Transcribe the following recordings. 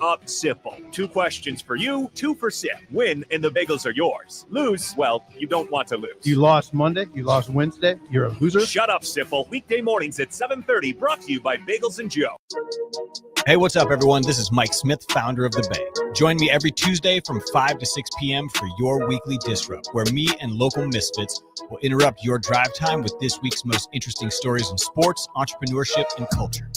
up, Sipple. 2 questions for you, 2 for Sip. Win, and the bagels are yours. Lose, well, you don't want to lose. You lost Monday, you lost Wednesday, you're a loser. Shut up, Sipple. Weekday mornings at 7:30, brought to you by Bagels and Joe. Hey, what's up, everyone? This is Mike Smith, founder of The Bay. Join me every Tuesday from 5 to 6 p.m. for your weekly Disrupt, where me and local misfits will interrupt your drive time with this week's most interesting stories in sports, entrepreneurship, and culture.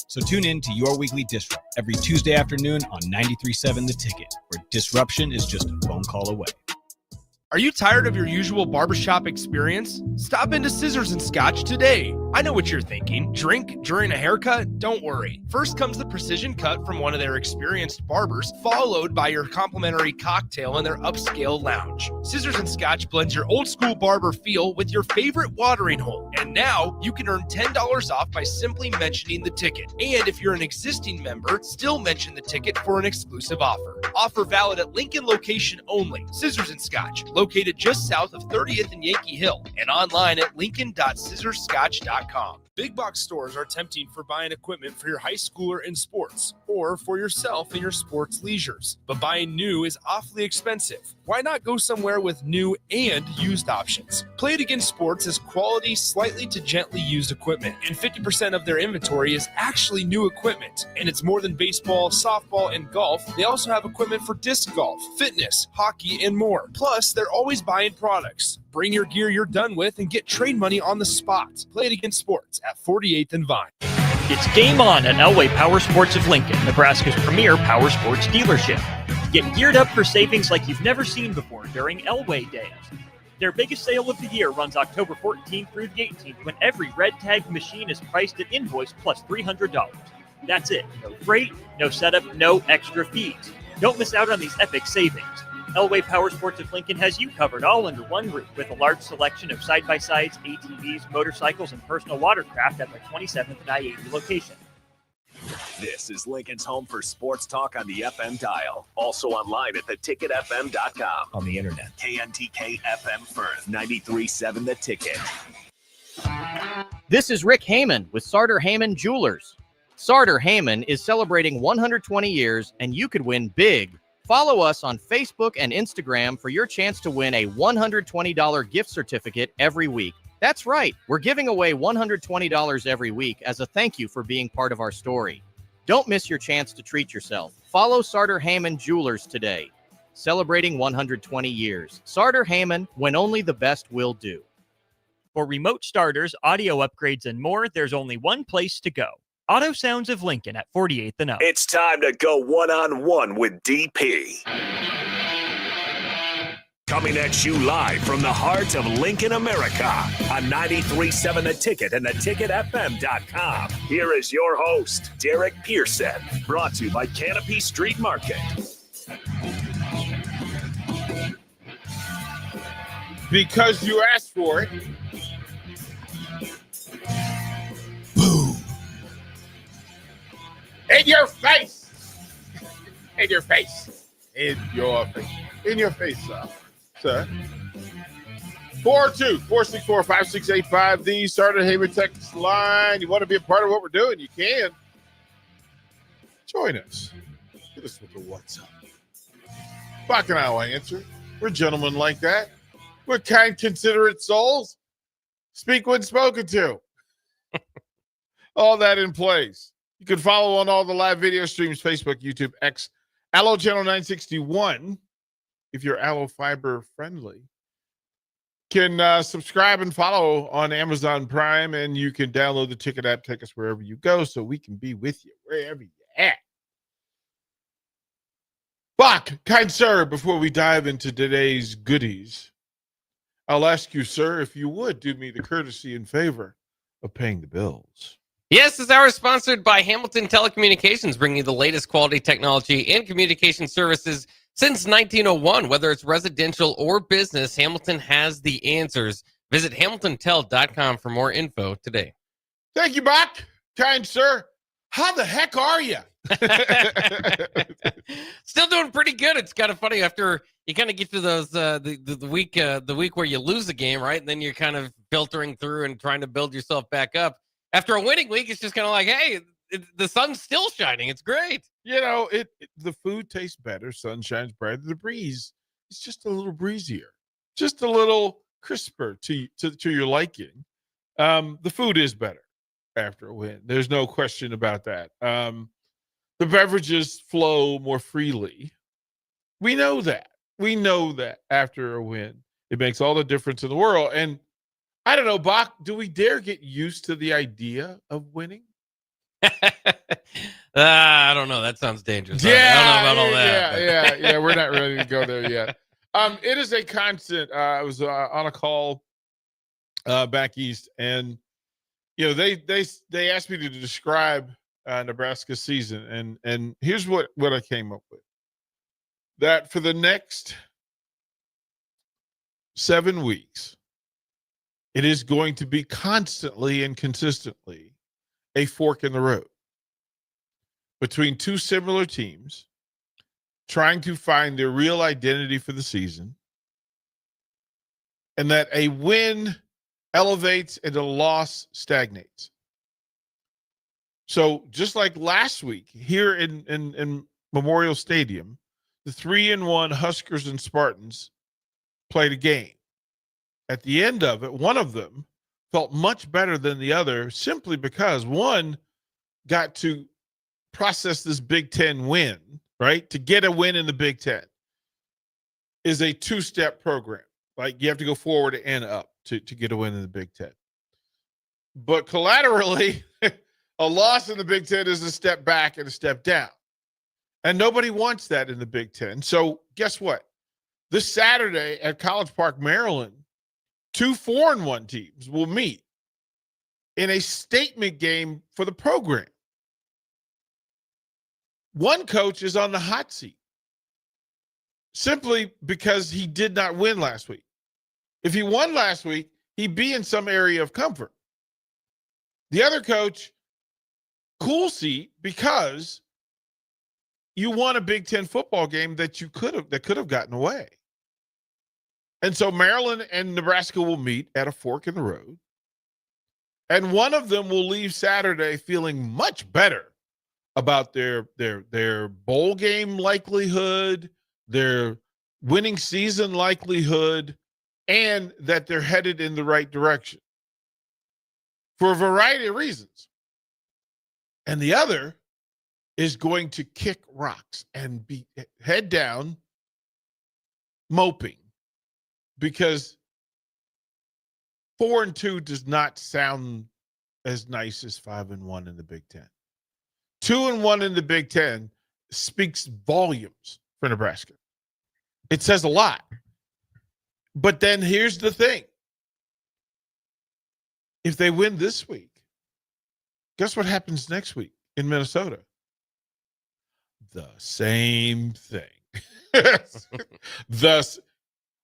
So tune in to your weekly Disrupt every Tuesday afternoon on 93.7 The Ticket, where disruption is just a phone call away. Are you tired of your usual barbershop experience? Stop into Scissors and Scotch today. I know what you're thinking. Drink during a haircut? Don't worry. First comes the precision cut from one of their experienced barbers, followed by your complimentary cocktail in their upscale lounge. Scissors and Scotch blends your old school barber feel with your favorite watering hole. And now you can earn $10 off by simply mentioning the ticket. And if you're an existing member, still mention the ticket for an exclusive offer. Offer valid at Lincoln location only. Scissors and Scotch, located just south of 30th and Yankee Hill, and online at lincoln.scissorscotch.com. Big box stores are tempting for buying equipment for your high schooler in sports or for yourself in your sports leisures. But buying new is awfully expensive. Why not go somewhere with new and used options? Play It Again Sports is quality, slightly to gently used equipment, and 50% of their inventory is actually new equipment. And it's more than baseball, softball, and golf. They also have equipment for disc golf, fitness, hockey, and more. Plus, they're always buying products. Bring your gear you're done with and get trade money on the spot. Play It Again Sports at 48th and Vine. It's game on at Elway Power Sports of Lincoln, Nebraska's premier power sports dealership. Get geared up for savings like you've never seen before during Elway Days. Their biggest sale of the year runs October 14th through the 18th, when every red tag machine is priced at invoice plus $300. That's it. No freight, no setup, no extra fees. Don't miss out on these epic savings. Elway Power Sports of Lincoln has you covered all under one roof with a large selection of side-by-sides, ATVs, motorcycles, and personal watercraft at the 27th and I-80 location. This is Lincoln's home for sports talk on the FM dial. Also online at theticketfm.com. On the internet. KNTK FM Firth, 93.7 The Ticket. This is Rick Heyman with Sartor Heyman Jewelers. Sartor Heyman is celebrating 120 years, and you could win big. Follow us on Facebook and Instagram for your chance to win a $120 gift certificate every week. That's right, we're giving away $120 every week as a thank you for being part of our story. Don't miss your chance to treat yourself. Follow Sartor Heyman Jewelers today. Celebrating 120 years. Sartor Heyman, when only the best will do. For remote starters, audio upgrades, and more, there's only one place to go. Auto Sounds of Lincoln at 48th and up. It's time to go one-on-one with DP. Coming at you live from the heart of Lincoln, America, on 93.7 The Ticket and theticketfm.com. Here is your host, Derek Pearson, brought to you by Canopy Street Market. Because you asked for it. In your face! In your face. In your face. In your face, sir. 424-664-5685, the Sartor Heyman text line. You want to be a part of what we're doing? You can. Join us. Hit us with the what's up. Bach and I will answer. We're gentlemen like that. We're kind, considerate souls. Speak when spoken to. All that in place. You can follow on all the live video streams, Facebook, YouTube, X, Allo Channel 961. If you're Allo Fiber friendly, can subscribe and follow on Amazon Prime, and you can download the Ticket app. Take us wherever you go so we can be with you, wherever you're at. Bach, kind sir, before we dive into today's goodies, I'll ask you, sir, if you would do me the courtesy and favor of paying the bills. Yes, this hour is sponsored by Hamilton Telecommunications, bringing you the latest quality technology and communication services since 1901. Whether it's residential or business, Hamilton has the answers. Visit hamiltontel.com for more info today. Thank you, Bach. Kind sir. How the heck are you? Still doing pretty good. It's kind of funny after you kind of get to those the week where you lose the game, right? And then you're kind of filtering through and trying to build yourself back up. After a winning week, it's just kind of like, hey, the sun's still shining. It's great. You know, the food tastes better. Sun shines brighter. The breeze is just a little breezier, just a little crisper to your liking. The food is better after a win. There's no question about that. The beverages flow more freely. We know that. We know that after a win, it makes all the difference in the world. And I don't know, Bach, do we dare get used to the idea of winning? I don't know. That sounds dangerous. I don't know about all that. Yeah. We're not ready to go there yet. It is a constant. I was on a call back east, and they asked me to describe Nebraska's season, and here's what I came up with: that for the next 7 weeks, it is going to be constantly and consistently a fork in the road between two similar teams trying to find their real identity for the season, and that a win elevates and a loss stagnates. So just like last week here in Memorial Stadium, the 3-1 Huskers and Spartans played a game. At the end of it, one of them felt much better than the other simply because one got to process this Big Ten win, right? To get a win in the Big Ten is a two-step program. Like, you have to go forward and up to get a win in the Big Ten. But collaterally, a loss in the Big Ten is a step back and a step down. And nobody wants that in the Big Ten. So guess what? This Saturday at College Park, Maryland, 2 4-1 teams will meet in a statement game for the program. One coach is on the hot seat simply because he did not win last week. If he won last week, he'd be in some area of comfort. The other coach, cool seat, because you won a Big Ten football game that could have gotten away. And so Maryland and Nebraska will meet at a fork in the road. And one of them will leave Saturday feeling much better about their bowl game likelihood, their winning season likelihood, and that they're headed in the right direction for a variety of reasons. And the other is going to kick rocks and be head down, moping, because 4-2 does not sound as nice as 5-1 in the Big Ten. 2-1 in the Big Ten speaks volumes for Nebraska. It says a lot. But then here's the thing. If they win this week, guess what happens next week in Minnesota? The same thing. Thus,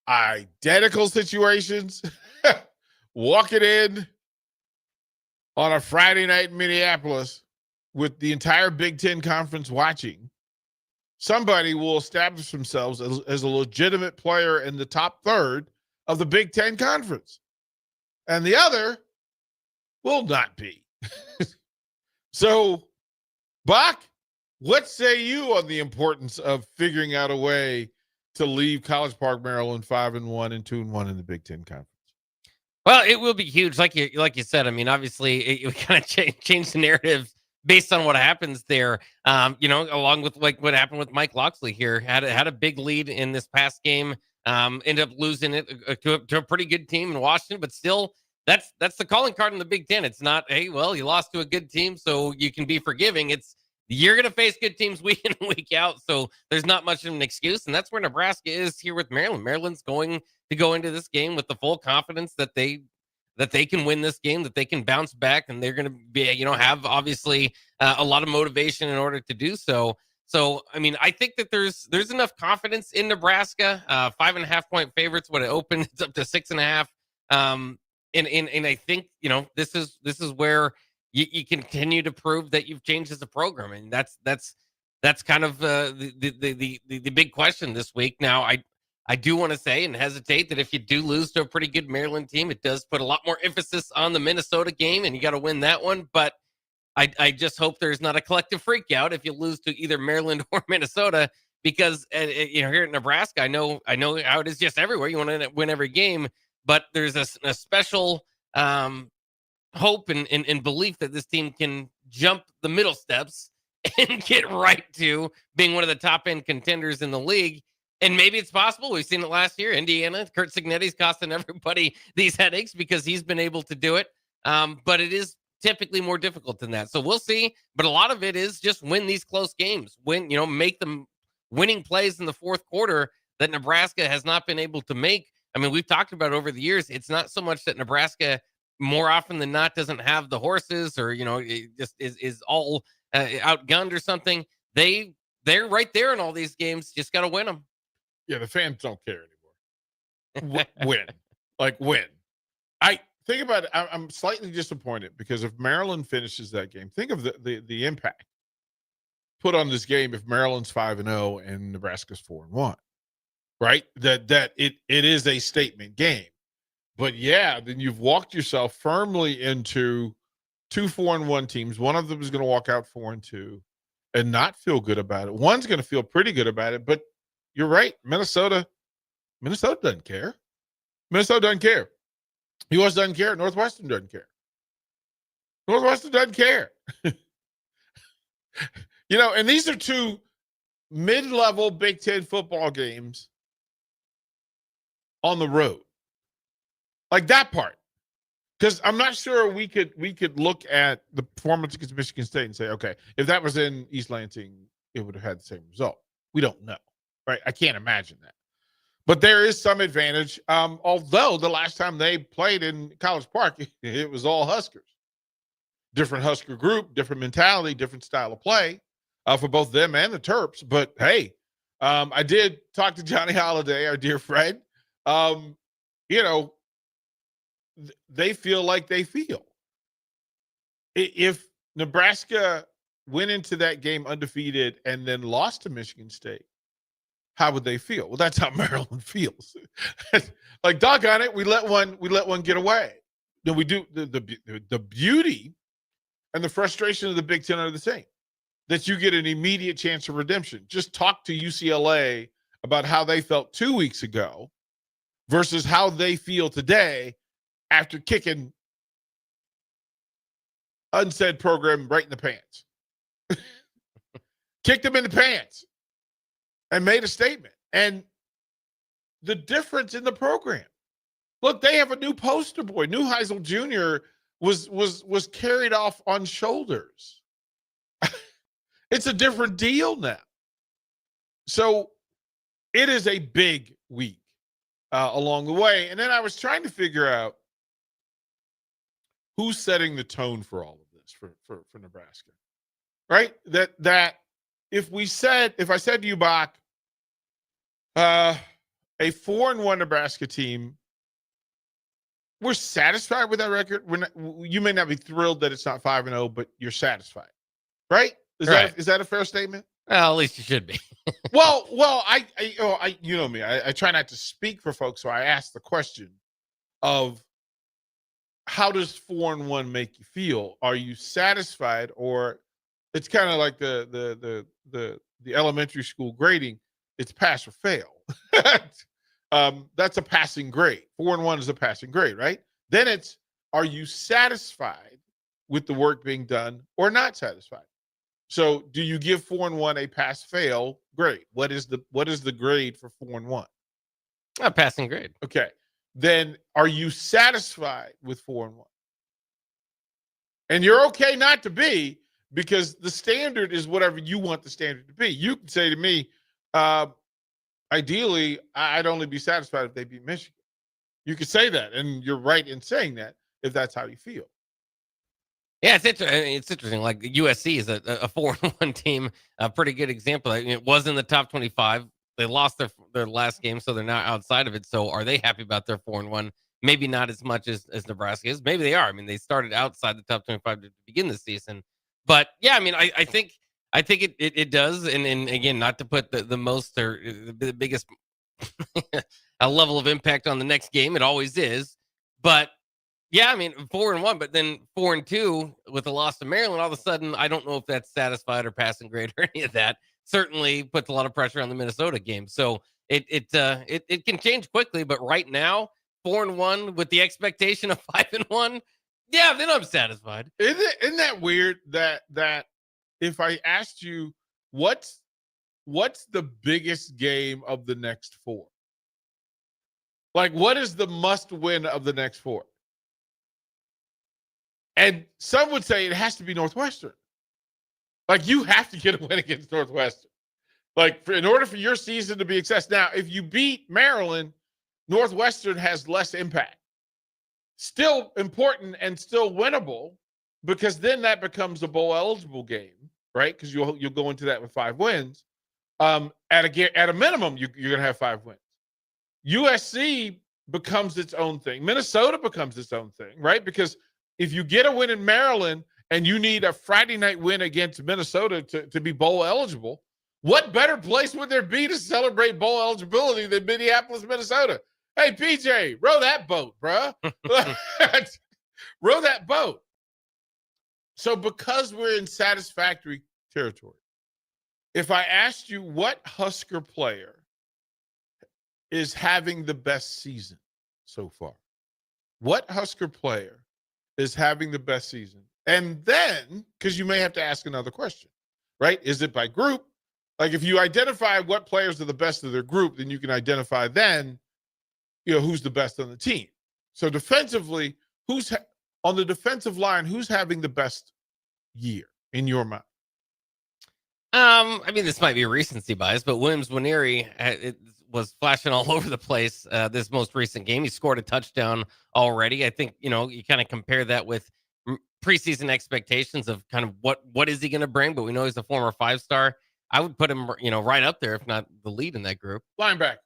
identical situations. Walking in on a Friday night in Minneapolis with the entire Big Ten Conference watching. Somebody will establish themselves as a legitimate player in the top third of the Big Ten Conference. And the other will not be. So, Bach, what say you on the importance of figuring out a way to leave College Park, Maryland 5-1 and 2-1 in the Big Ten Conference? Well, it will be huge. Like you said, I mean, obviously it kind of change the narrative based on what happens there. Along with like what happened with Mike Locksley here, had a big lead in this past game, ended up losing it to a pretty good team in Washington, but still that's the calling card in the Big Ten. It's not, hey, well, you lost to a good team, so you can be forgiving. It's, you're going to face good teams week in and week out, so there's not much of an excuse, and that's where Nebraska is here with Maryland. Maryland's going to go into this game with the full confidence that they can win this game, that they can bounce back, and they're going to be, have obviously a lot of motivation in order to do so. So, I mean, I think that there's enough confidence in Nebraska. 5.5-point favorites when it opened, it's up to 6.5. And I think, this is where you continue to prove that you've changed as a program, and that's kind of the big question this week. Now, I do want to say and hesitate that if you do lose to a pretty good Maryland team, it does put a lot more emphasis on the Minnesota game, and you got to win that one. But I just hope there's not a collective freak out if you lose to either Maryland or Minnesota, because here at Nebraska, I know how it is just everywhere. You want to win every game, but there's a special hope and belief that this team can jump the middle steps and get right to being one of the top end contenders in the league. And maybe it's possible. We've seen it last year. Indiana, Kurt Cignetti's costing everybody these headaches because he's been able to do it. But it is typically more difficult than that. So we'll see. But a lot of it is just win these close games. Make them winning plays in the fourth quarter that Nebraska has not been able to make. I mean, we've talked about over the years. It's not so much that Nebraska more often than not doesn't have the horses or, it just is all outgunned or something. They're right there in all these games. Just got to win them. Yeah, the fans don't care anymore. Win. I think about it. I'm slightly disappointed because if Maryland finishes that game, think of the impact put on this game if Maryland's 5-0 and Nebraska's 4-1, right? That it is a statement game. But yeah, then you've walked yourself firmly into 2 4-1 teams. One of them is going to walk out 4-2 and not feel good about it. One's going to feel pretty good about it, but you're right. Minnesota doesn't care. Minnesota doesn't care. US doesn't care. Northwestern doesn't care. Northwestern doesn't care. And these are 2 mid-level Big Ten football games on the road. Like that part. Because I'm not sure we could look at the performance against Michigan State and say, okay, if that was in East Lansing, it would have had the same result. We don't know. Right. I can't imagine that. But there is some advantage. Although the last time they played in College Park, it was all Huskers. Different Husker group, different mentality, different style of play for both them and the Terps. But hey, I did talk to Johnny Holiday, our dear friend. They feel like they feel. If Nebraska went into that game undefeated and then lost to Michigan State, how would they feel? Well, that's how Maryland feels. Like, doggone it, we let one get away. No, we do. The beauty and the frustration of the Big Ten are the same. That you get an immediate chance of redemption. Just talk to UCLA about how they felt 2 weeks ago versus how they feel today after kicking unsaid program right in the pants. Kicked them in the pants. And made a statement. And the difference in the program. Look, they have a new poster boy. Neuheisel Jr. was carried off on shoulders. It's a different deal now. So it is a big week along the way. And then I was trying to figure out who's setting the tone for all of this for Nebraska. Right? That if I said to you, Bach, a 4-1 Nebraska team, we're satisfied with that record. You may not be thrilled that it's not 5-0, but you're satisfied, right? Is that a fair statement? Well, at least you should be. well, I you know me. I try not to speak for folks, so I ask the question of how does 4-1 make you feel? Are you satisfied, or it's kind of like the elementary school grading? It's pass or fail. That's a passing grade. 4-1 is a passing grade, right? Then it's, are you satisfied with the work being done or not satisfied? So do you give 4-1 a pass-fail grade? What is the grade for 4-1? A passing grade. Okay. Then are you satisfied with 4-1? And you're okay not to be, because the standard is whatever you want the standard to be. You can say to me, ideally, I'd only be satisfied if they beat Michigan. You could say that, and you're right in saying that if that's how you feel. Yeah, it's interesting. Like USC is a 4-1 team, a pretty good example. It was in the top 25. They lost their last game, so they're now outside of it. So are they happy about their 4-1? Maybe not as much as Nebraska is. Maybe they are. I mean, they started outside the top 25 to begin the season. But yeah, I mean, I think it does. And again, not to put the most or the biggest a level of impact on the next game. It always is. But Yeah, I mean 4-1, but then 4-2 with the loss to Maryland. All of a sudden, I don't know if that's satisfied or passing grade or any of that. Certainly puts a lot of pressure on the Minnesota game. So it can change quickly, but right now 4-1 with the expectation of 5-1. Yeah, then I'm satisfied. Isn't that weird that if I asked you what's the biggest game of the next 4? Like, what is the must win of the next 4? And some would say it has to be Northwestern. Like, you have to get a win against Northwestern. Like, in order for your season to be a success. Now, if you beat Maryland, Northwestern has less impact. Still important and still winnable, because then that becomes a bowl eligible game, right? Because you'll go into that with 5 wins. At a minimum, you're going to have 5 wins. USC becomes its own thing. Minnesota becomes its own thing, right? Because if you get a win in Maryland and you need a Friday night win against Minnesota to be bowl eligible, what better place would there be to celebrate bowl eligibility than Minneapolis, Minnesota? Hey, PJ, row that boat, bruh. Row that boat. So because we're in satisfactory territory, if I asked you what Husker player is having the best season so far, what Husker player is having the best season? And then, because you may have to ask another question, right? Is it by group? Like, if you identify what players are the best of their group, then you can identify then, who's the best on the team. So defensively, on the defensive line, who's having the best year in your mind? I mean, this might be recency bias, but Williams Nwaneri it was flashing all over the place this most recent game. He scored a touchdown already. I think, you kind of compare that with preseason expectations of kind of what is he going to bring, but we know he's a former 5-star. I would put him, right up there, if not the lead in that group. Linebacker.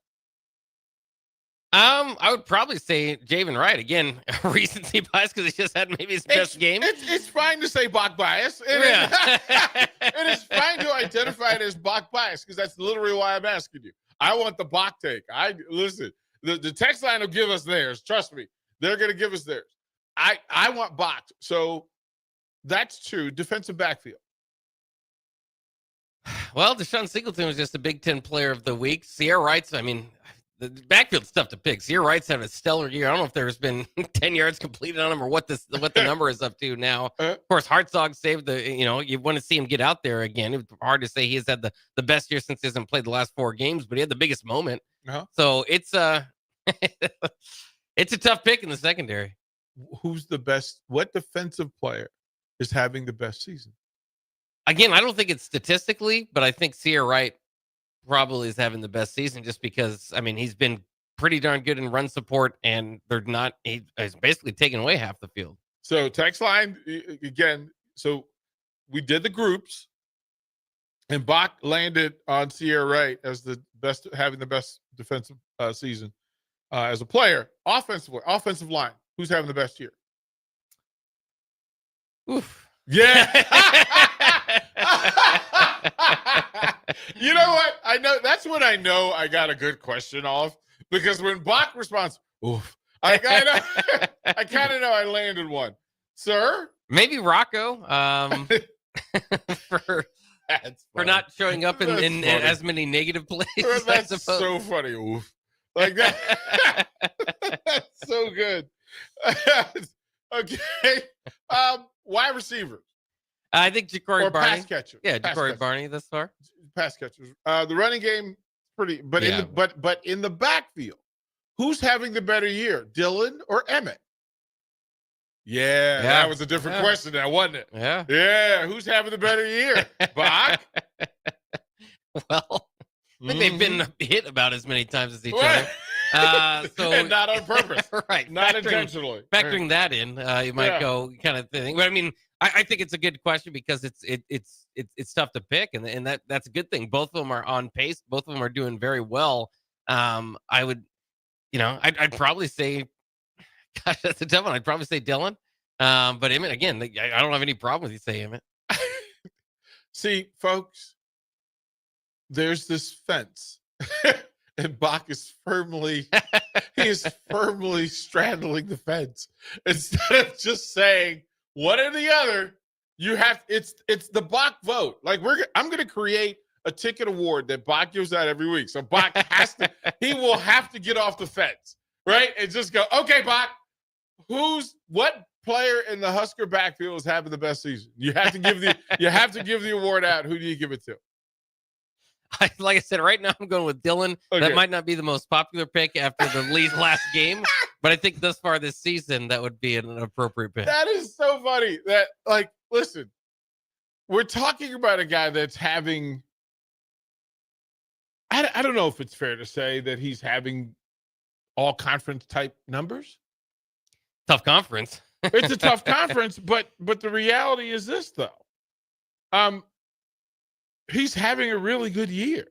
I would probably say Javen Wright. Again, recency bias because he just had maybe his best game. It's fine to say Bach bias. It is fine to identify it as Bach bias because that's literally why I'm asking you. I want the Bach take. Listen, the text line will give us theirs. Trust me. They're going to give us theirs. I want Bach. So that's true. Defensive backfield. Well, Deshaun Singleton was just a Big Ten player of the week. Sierra Wright's, the backfield's tough to pick. Sierra Wright's having a stellar year. I don't know if there's been 10 yards completed on him or what the number is up to now. Of course, Hartzog saved you want to see him get out there again. It's hard to say he has had the best year since he hasn't played the last 4 games, but he had the biggest moment. Uh-huh. So it's it's a tough pick in the secondary. Who's the best? What defensive player is having the best season? Again, I don't think it's statistically, but I think Sierra Wright probably is having the best season just because, he's been pretty darn good in run support, and he's basically taken away half the field. So text line, again, so we did the groups, and Bach landed on Sierra Wright as the best, having the best defensive season as a player. Offensive line, who's having the best year? Oof. Yeah. You know what? I know that's when I know I got a good question off, because when Bach responds, oof, I kind of know I landed one. Sir? Maybe Rocco for not showing up in as many negative plays. That's so funny. Oof. Like that. That's so good. Okay. Wide receivers. I think Ja'Cory Barney. Pass catcher. Yeah, Ja'Cory Barney thus far. Pass catchers. The running game pretty, but Yeah. in the backfield, who's having the better year, Dylan or Emmett? Yeah, that was a different question now, wasn't it? Yeah. Yeah, who's having the better year? Bach? Well, I think they've been hit about as many times as each Right. other. So And not on purpose. right. Not Factoring intentionally. Factoring that in, you might go kind of thing. But I think it's a good question because it's tough to pick, and that's a good thing. Both of them are on pace. Both of them are doing very well. I would, I'd probably say, gosh, that's a tough one. I'd probably say Dylan. But Emmett, again, I don't have any problem with you saying Emmett. See, folks, there's this fence, and Bach is firmly straddling the fence. Instead of just saying one or the other, it's the Bach vote. Like I'm going to create a ticket award that Bach gives out every week. So Bach he will have to get off the fence, right? And just go, okay, Bach, what player in the Husker backfield is having the best season? You have to give the award out. Who do you give it to? Like I said, right now I'm going with Dylan. Okay. That might not be the most popular pick after the Lee's last game, but I think thus far this season that would be an appropriate pick. That is so funny. That listen, we're talking about a guy that's having. I don't know if it's fair to say that he's having all conference type numbers. Tough conference. It's a tough conference, but the reality is this though. He's having a really good year.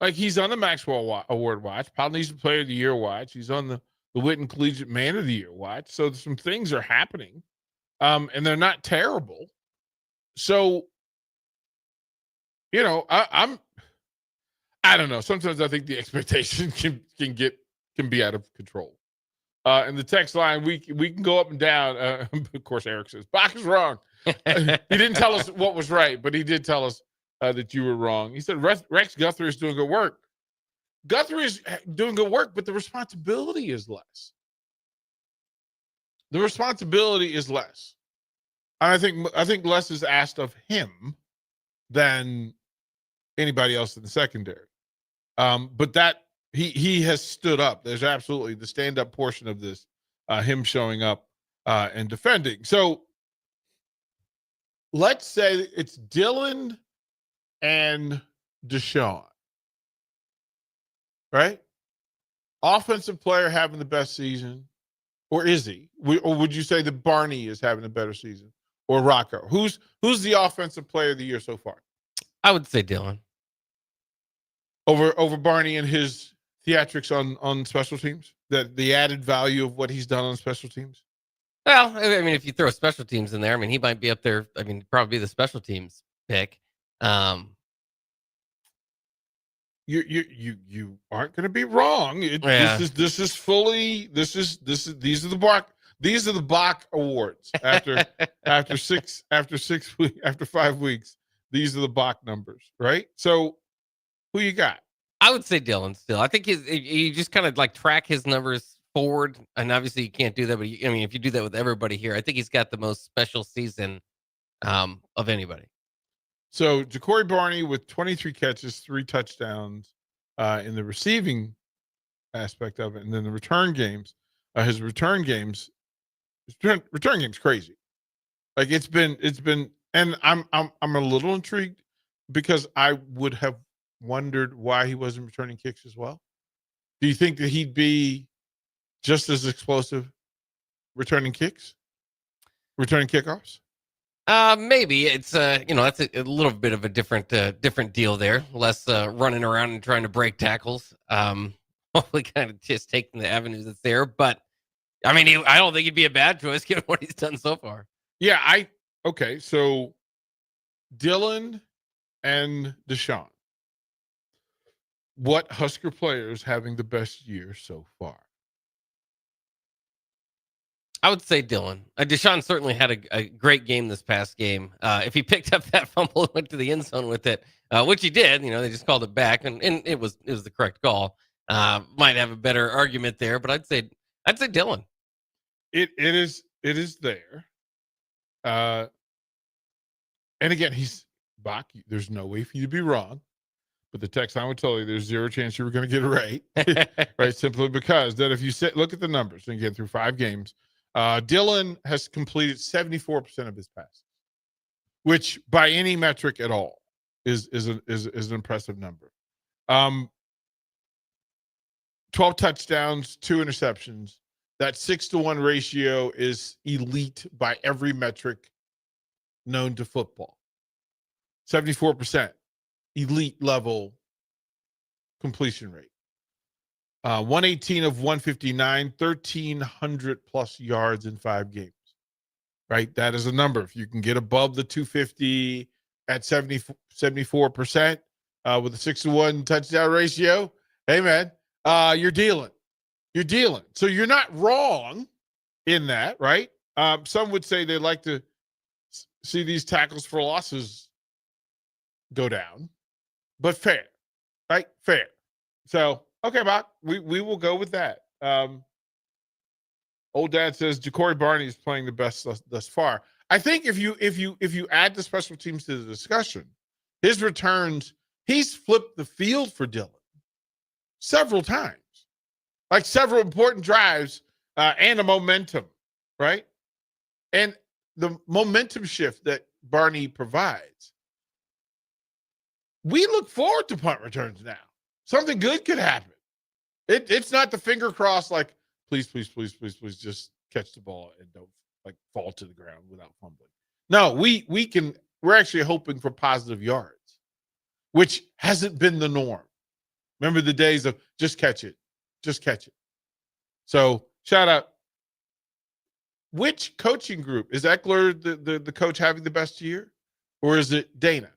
Like he's on the Maxwell Award watch, Polynesian Player of the Year watch. He's on the Witten Collegiate Man of the Year watch. So some things are happening, and they're not terrible. So, I don't know. Sometimes I think the expectation can be out of control. And the text line, we can go up and down. Of course, Eric says Bach is wrong. He didn't tell us what was right, but he did tell us that you were wrong. He said Rex Guthrie is doing good work. Guthrie is doing good work, but the responsibility is less. The responsibility is less. I think less is asked of him than anybody else in the secondary. But that he has stood up. There's absolutely the stand-up portion of this, him showing up and defending. So let's say it's Dylan and Deshaun, right? Offensive player having the best season, or is he? Or would you say that Barney is having a better season, or Rocco? Who's the offensive player of the year so far? I would say Dylan over Barney and his theatrics on special teams. That the added value of what he's done on special teams. Well, I mean, if you throw special teams in there, I mean, he might be up there. I mean, probably the special teams pick. You aren't going to be wrong. This is fully. These are the Bach awards after 5 weeks. These are the Bach numbers, right? So, who you got? I would say Dylan still. I think you just kind of like track his numbers forward, and obviously you can't do that. But if you do that with everybody here, I think he's got the most special season of anybody. So Ja'Cory Barney with 23 catches, 3 touchdowns in the receiving aspect of it, and then the return games. His return games crazy. Like it's been, and I'm a little intrigued because I would have wondered why he wasn't returning kicks as well. Do you think that he'd be just as explosive returning kickoffs? Maybe it's that's a little bit of a different deal there. Less running around and trying to break tackles. Hopefully, kind of just taking the avenues that's there. But I mean, I don't think he'd be a bad choice given what he's done so far. Yeah, okay. So Dylan and Deshaun. What Husker player is having the best year so far? I would say Dylan. Deshaun certainly had a great game this past game. If he picked up that fumble and went to the end zone with it, which he did, they just called it back, and it was the correct call. Might have a better argument there, but I'd say Dylan. It is there. And again, he's Bach. There's no way for you to be wrong. But the text line would tell you there's zero chance you were going to get it right. Right? Simply because that if you look at the numbers and get through 5 games, Dylan has completed 74% of his passes, which by any metric at all is an impressive number. 12 touchdowns, 2 interceptions. That 6-to-1 ratio is elite by every metric known to football. 74%. Elite level completion rate. 118 of 159, 1,300 plus yards in 5 games. Right? That is a number. If you can get above the 250 at 74%, with a 6-to-1 touchdown ratio, Hey, man, you're dealing. You're dealing. So you're not wrong in that, right? Some would say they like to see these tackles for losses go down, but fair, right? Fair. So, okay, Bob, we will go with that. Old Dad says Ja'Cory Barney is playing the best thus far. I think if you add the special teams to the discussion, his returns, he's flipped the field for Dillon several times, like several important drives and a momentum, right? And the momentum shift that Barney provides, we look forward to punt returns now. Something good could happen. It's not the finger crossed like, please, just catch the ball and don't like fall to the ground without fumbling. No, we're actually hoping for positive yards, which hasn't been the norm. Remember the days of just catch it. So shout out. Which coaching group? Is Eckler the coach having the best year? Or is it Dana?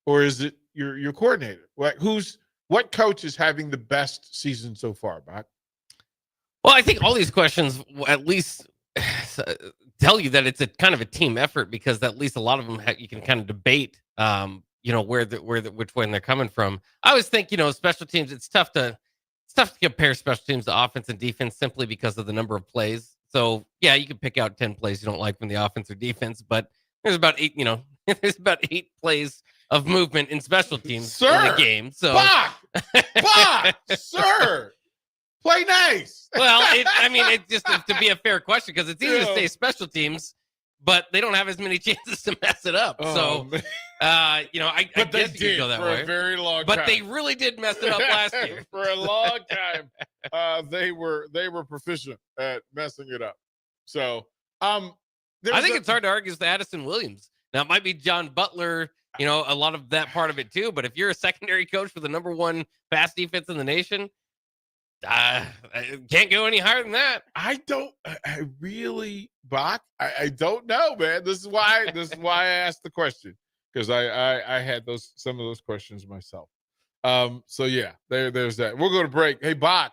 Or is it your coordinator? What coach is having the best season so far, Bach? Well, I think all these questions at least tell you that it's a kind of a team effort, because at least a lot of them you can kind of debate, which way they're coming from. I always think, special teams, it's tough to compare special teams to offense and defense simply because of the number of plays. So yeah, you can pick out 10 plays you don't like from the offense or defense, but there's about 8, there's about 8 plays of movement in special teams in the game. So Bach, sir. Play nice. Well, it's just to be a fair question, because it's easy to say special teams, but they don't have as many chances to mess it up. I guess you could go that way. A very long time. But they really did mess it up last year. For a long time, they were proficient at messing it up. So, I think it's hard to argue with Addison Williams. Now, it might be John Butler, a lot of that part of it too. But if you're a secondary coach for the number 1 pass defense in the nation, I can't go any higher than that. I really, Bach, I don't know, man. This is why I asked the question, because I had some of those questions myself. So yeah, there's that. We'll go to break. Hey, Bach,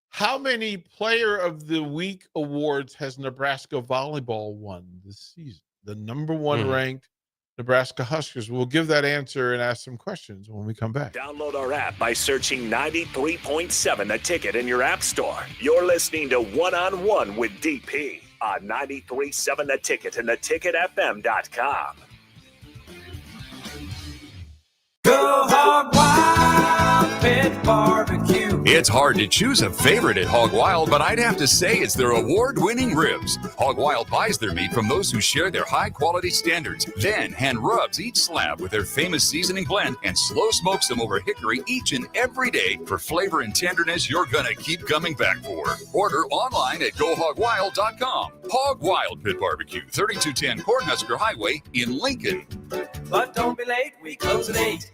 how many Player of the Week awards has Nebraska volleyball won this season? The number 1 ranked Nebraska Huskers. We'll give that answer and ask some questions when we come back. Download our app by searching 93.7 The Ticket in your app store. You're listening to One-on-One with DP on 93.7 The Ticket and theticketfm.com. Go Hog Wild Pit Barbecue. It's hard to choose a favorite at Hog Wild, but I'd have to say it's their award-winning ribs. Hog Wild buys their meat from those who share their high-quality standards, then hand rubs each slab with their famous seasoning blend and slow smokes them over hickory each and every day for flavor and tenderness you're gonna keep coming back for. Order online at GoHogWild.com. Hog Wild Pit Barbecue, 3210 Cornhusker Highway in Lincoln. But don't be late, we close at 8.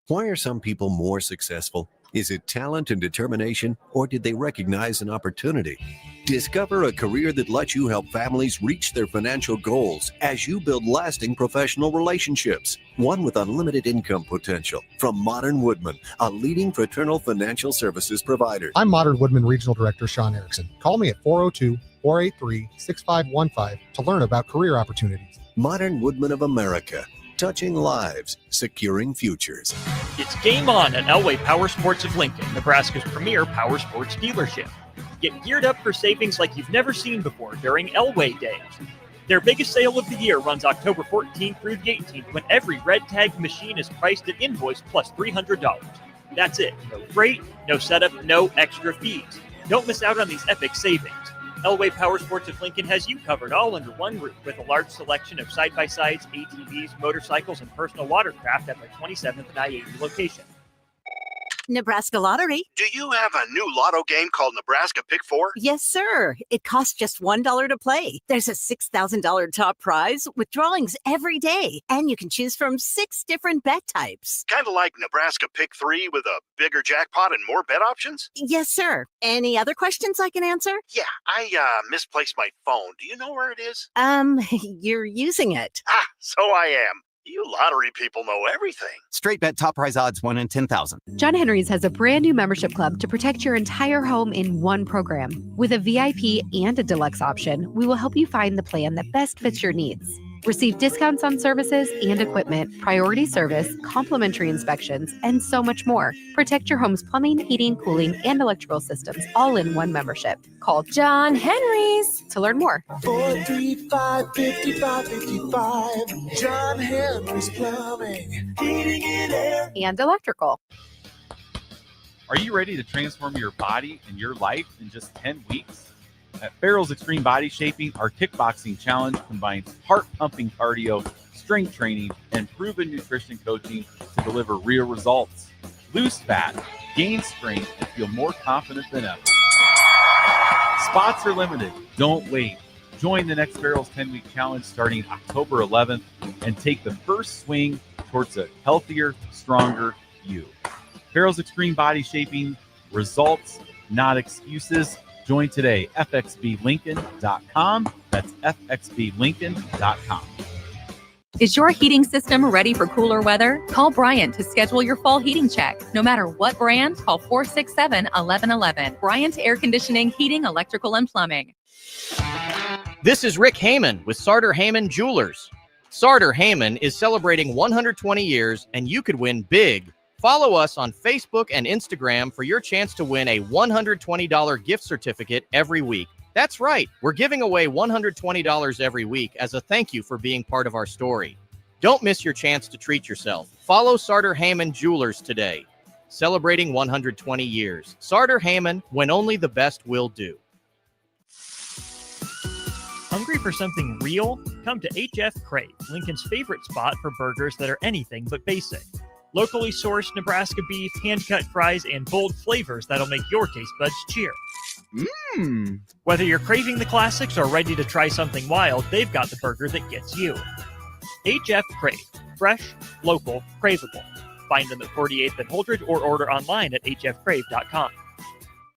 Why are some people more successful? Is it talent and determination, or did they recognize an opportunity? Discover a career that lets you help families reach their financial goals as you build lasting professional relationships, one with unlimited income potential. From Modern Woodman, a leading fraternal financial services provider. I'm Modern Woodman Regional Director Sean Erickson. Call me at 402-483-6515 to learn about career opportunities. Modern Woodman of America. Touching lives, securing futures. It's game on at Elway Power Sports of Lincoln, Nebraska's premier power sports dealership. Get geared up for savings like you've never seen before during Elway Days. Their biggest sale of the year runs October 14th through the 18th, when every red tag machine is priced at invoice plus $300. That's it. No freight, no setup, no extra fees. Don't miss out on these epic savings. Elway Power Sports of Lincoln has you covered all under one roof with a large selection of side-by-sides, ATVs, motorcycles, and personal watercraft at their 27th and I-80 location. Nebraska Lottery. Do you have a new lotto game called Nebraska Pick 4? Yes, sir. It costs just $1 to play. There's a $6,000 top prize with drawings every day, and you can choose from 6 different bet types. Kind of like Nebraska Pick 3 with a bigger jackpot and more bet options? Yes, sir. Any other questions I can answer? Yeah, I misplaced my phone. Do you know where it is? You're using it. So I am. You lottery people know everything. Straight bet top prize odds 1 in 10,000. John Henry's has a brand new membership club to protect your entire home in one program. With a VIP and a deluxe option, we will help you find the plan that best fits your needs. Receive discounts on services and equipment, priority service, complimentary inspections, and so much more. Protect your home's plumbing, heating, cooling, and electrical systems all in one membership. Call John Henry's to learn more. 435-5555. John Henry's Plumbing, Heating and Air. And electrical. Are you ready to transform your body and your life in just 10 weeks? At Farrell's Extreme Body Shaping, our kickboxing challenge combines heart-pumping cardio, strength training, and proven nutrition coaching to deliver real results. Lose fat, gain strength, and feel more confident than ever. Spots are limited. Don't wait. Join the next Farrell's 10-week challenge starting October 11th and take the first swing towards a healthier, stronger you. Farrell's Extreme Body Shaping, results, not excuses. Join today, fxblincoln.com. That's fxblincoln.com. Is your heating system ready for cooler weather? Call Bryant to schedule your fall heating check. No matter what brand, call 467-1111. Bryant Air Conditioning, Heating, Electrical, and Plumbing. This is Rick Heyman with Sartor Heyman Jewelers. Sartor Heyman is celebrating 120 years, and you could win big. Follow us on Facebook and Instagram for your chance to win a $120 gift certificate every week. That's right, we're giving away $120 every week as a thank you for being part of our story. Don't miss your chance to treat yourself. Follow Sartor Heyman Jewelers today. Celebrating 120 years. Sartor Heyman, when only the best will do. Hungry for something real? Come to HF Crave, Lincoln's favorite spot for burgers that are anything but basic. Locally sourced Nebraska beef, hand-cut fries, and bold flavors that'll make your taste buds cheer. Whether you're craving the classics or ready to try something wild, they've got the burger that gets you. HF Crave. Fresh, local, craveable. Find them at 48th and Holdridge or order online at hfcrave.com.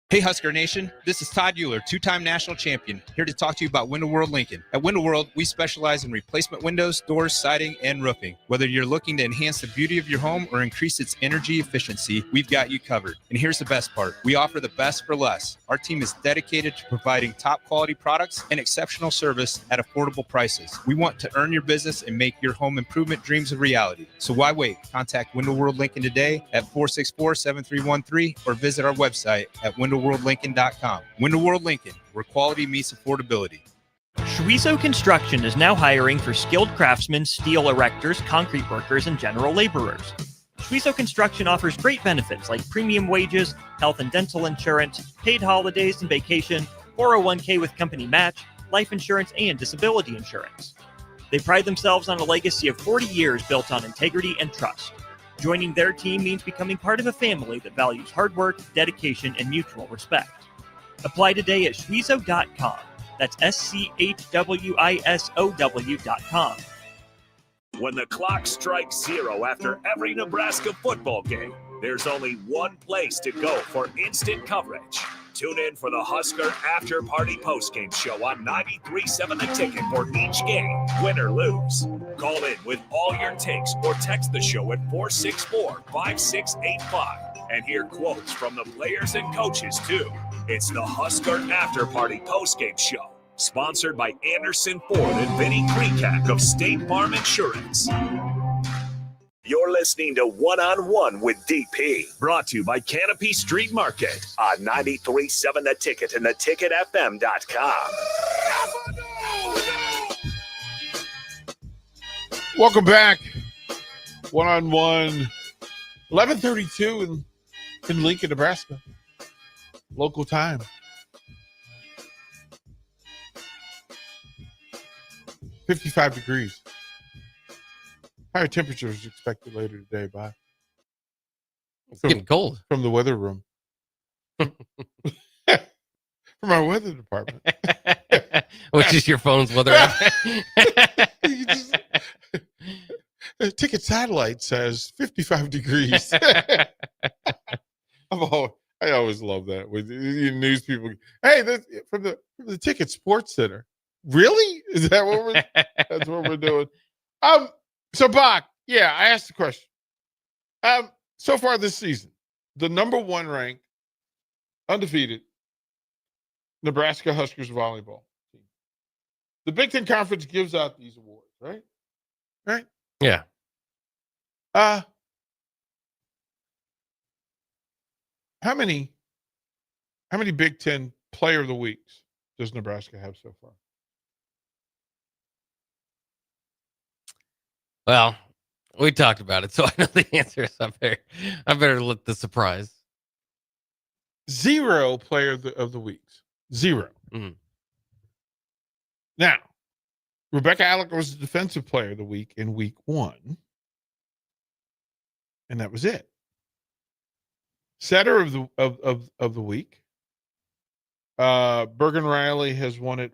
Hey Husker Nation, this is Todd Euler, two-time national champion, here to talk to you about Window World Lincoln. At Window World, we specialize in replacement windows, doors, siding, and roofing. Whether you're looking to enhance the beauty of your home or increase its energy efficiency, we've got you covered. And here's the best part. We offer the best for less. Our team is dedicated to providing top quality products and exceptional service at affordable prices. We want to earn your business and make your home improvement dreams a reality. So why wait? Contact Window World Lincoln today at 464-7313 or visit our website at WindowWorldLincoln.com. Window World Lincoln, where quality meets affordability. Schweizo Construction is now hiring for skilled craftsmen, steel erectors, concrete workers, and general laborers. Schweizo Construction offers great benefits like premium wages, health and dental insurance, paid holidays and vacation, 401k with company match, life insurance, and disability insurance. They pride themselves on a legacy of 40 years built on integrity and trust. Joining their team means becoming part of a family that values hard work, dedication, and mutual respect. Apply today at schweizo.com. That's SCHWISOW.com. When the clock strikes zero after every Nebraska football game, there's only one place to go for instant coverage. Tune in for the Husker After Party Postgame Show on 93.7 The Ticket for each game, win or lose. Call in with all your takes or text the show at 464-5685 and hear quotes from the players and coaches, too. It's the Husker After Party Postgame Show, sponsored by Anderson Ford and Vinny Krikak of State Farm Insurance. You're listening to One-on-One with DP, brought to you by Canopy Street Market on 93.7 The Ticket and theticketfm.com. Welcome back. One-on-one, 11:32 in Lincoln, Nebraska. Local time. .55 degrees. Higher temperatures expected later today, Bob. It's getting cold. From the weather room. From our weather department. Which is your phone's weather app. The Ticket satellite says 55 degrees. I always love that with news people. Hey, that's from the Ticket Sports Center. Really? Is that what that's what we're doing? So, Bach, yeah, I asked the question. So far this season, the number one ranked, undefeated Nebraska Huskers volleyball team. The Big Ten Conference gives out these awards, right? Right? Yeah. How many Big Ten Player of the Weeks does Nebraska have so far? Well, we talked about it, so I know the answer is I better let the surprise. 0 Player of the Weeks. 0. Mm-hmm. Now, Rebecca Alec was the Defensive Player of the Week in week 1. And that was it. Setter of the week. Bergen Riley has won it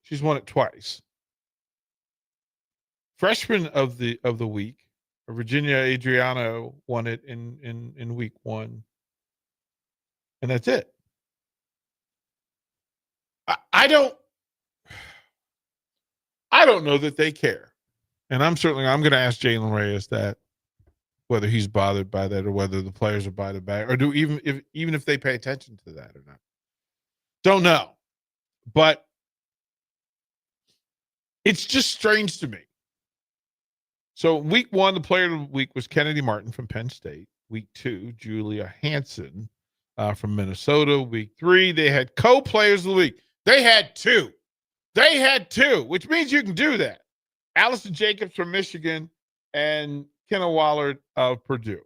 she's won it twice. Freshman of the week, Virginia Adriano won it in week 1. And that's it. I don't know that they care. And I'm going to ask Jalen Reyes that, whether he's bothered by that or whether the players are bothered by it, or even if they pay attention to that or not. Don't know. But it's just strange to me. So week 1, the player of the week was Kennedy Martin from Penn State. Week 2, Julia Hansen from Minnesota. Week 3, they had co-players of the week. They had 2. Which means you can do that. Allison Jacobs from Michigan and Kenna Wallard of Purdue.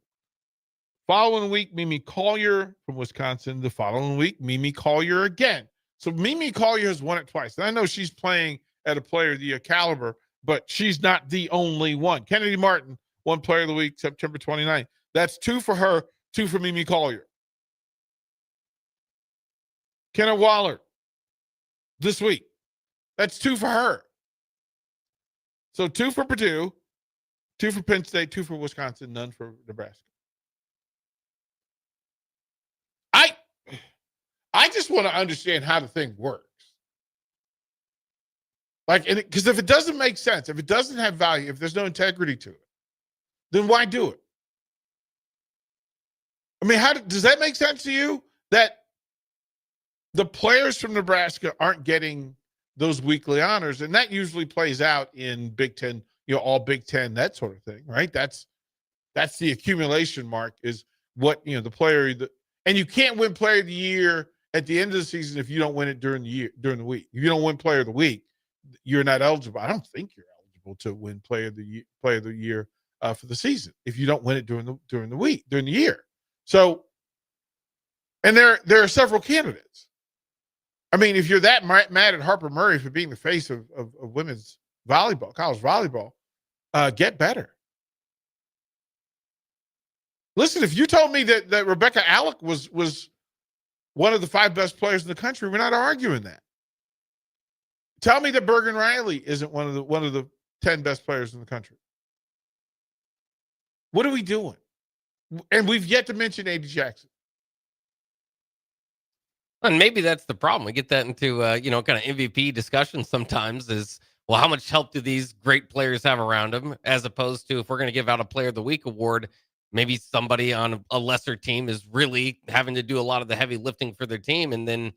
Following week, Mimi Collier from Wisconsin. The following week, Mimi Collier again. So Mimi Collier has won it twice. And I know she's playing at a player of the year caliber, but she's not the only one. Kennedy Martin won Player of the Week September 29th. That's 2 for her, 2 for Mimi Collier. Kenna Wallard this week. That's 2 for her. So 2 for Purdue, 2 for Penn State, 2 for Wisconsin, none for Nebraska. I just want to understand how the thing works. Because if it doesn't make sense, if it doesn't have value, if there's no integrity to it, then why do it? I mean, does that make sense to you? That the players from Nebraska aren't getting those weekly honors, and that usually plays out in Big Ten, all Big Ten, that sort of thing, right? That's the accumulation mark, is what the player, and you can't win Player of the Year at the end of the season if you don't win it during the week. If you don't win Player of the Week, you're not eligible. I don't think you're eligible to win Player of the Year for the season if you don't win it during the year. So, and there are several candidates. I mean, if you're that mad at Harper Murray for being the face of women's volleyball, college volleyball, get better. Listen, if you told me that Rebecca Alec was one of the 5 best players in the country, we're not arguing that. Tell me that Bergen Riley isn't one of the 10 best players in the country. What are we doing? And we've yet to mention A.D. Jackson. And maybe that's the problem. We get that into, kind of MVP discussions sometimes is, well, how much help do these great players have around them, as opposed to, if we're going to give out a Player of the Week award, maybe somebody on a lesser team is really having to do a lot of the heavy lifting for their team. And then,